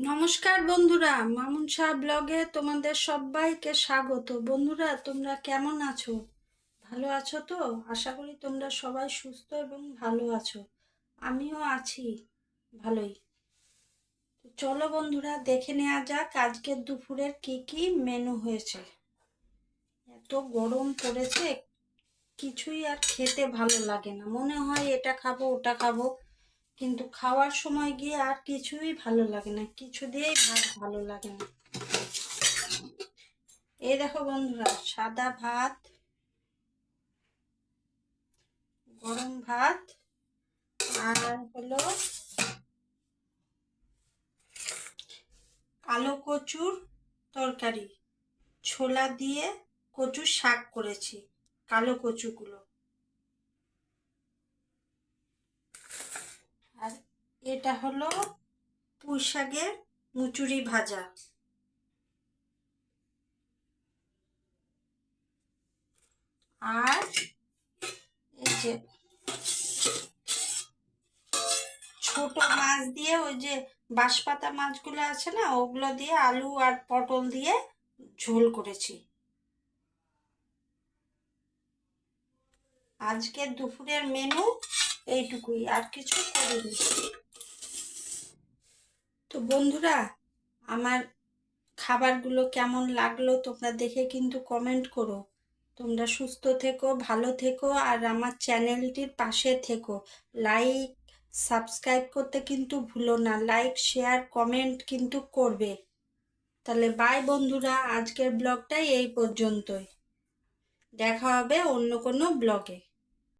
নমস্কার বন্ধুরা, মামুন শাহ ব্লগে তোমাদের সবাইকে স্বাগত। বন্ধুরা, তোমরা কেমন আছো? ভালো আছো তো? আশা করি তোমরা সবাই সুস্থ এবং ভালো আছো। আমিও আছি ভালোই। তো চলো বন্ধুরা, দেখে নেওয়া যাক আজকের দুপুরের কি কি মেনু হয়েছে। এত গরম পড়েছে, কিছুই আর খেতে ভালো লাগে না, মনে হয় এটা খাবো ওটা খাবো, কিন্তু খাওয়ার সময় গিয়ে আর কিছুই ভালো লাগে না, কিছু দিয়েই ভালো লাগে না। এই দেখো বন্ধুরা, সাদা ভাত, গরম ভাত, আর হলো কালো কচুর তরকারি, ছোলা দিয়ে কচুর শাক করেছি, কালো কচুগুলো। আর এটা হলো পুঁই শাকের মুচুরি ভাজা। আর এই যে ছোট মাছ দিয়ে, ওই যে বাঁশপাতা মাছগুলো আছে না, ওগুলো দিয়ে আলু আর পটল দিয়ে ঝোল করেছি। আজকের দুপুরের মেনু এইটুকুই, আর কিছু করিনি। তো বন্ধুরা, আমার খাবারগুলো কেমন লাগলো তোমরা দেখে কিন্তু কমেন্ট করো। তোমরা সুস্থ থেকো, ভালো থেকো, আর আমার চ্যানেলটির পাশে থেকো। লাইক, সাবস্ক্রাইব করতে কিন্তু ভুলো না। লাইক, শেয়ার, কমেন্ট কিন্তু করবে। তাহলে বাই বন্ধুরা, আজকের ব্লগটাই এই পর্যন্তই। দেখা হবে অন্য কোনো ব্লগে।